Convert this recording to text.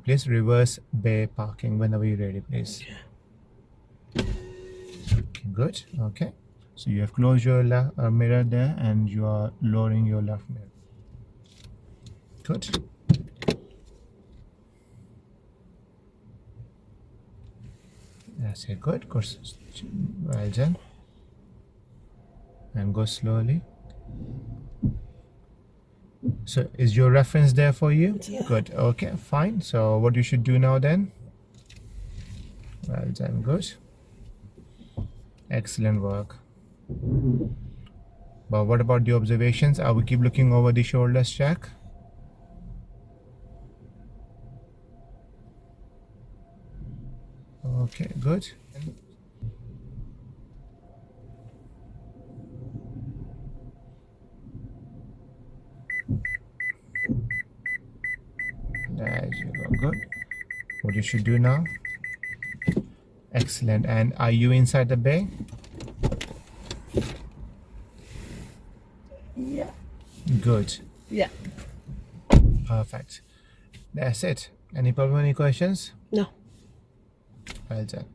please. Reverse bay parking whenever you're ready, please. Okay, good. Okay. So you have closed your mirror there and you are lowering your left mirror. Good. That's it. Good. Of course. Well done. And go slowly. So is your reference there for you? Yeah. Good. Okay, fine. So what you should do now then? Well done. Good. Excellent work. But what about the observations? Are we keep looking over the shoulders, check? Okay, good. There you go. Good. What you should do now? Excellent. And are you inside the bay? Yeah. Good. Yeah. Perfect. That's it. Any problem, any questions? No. Well done.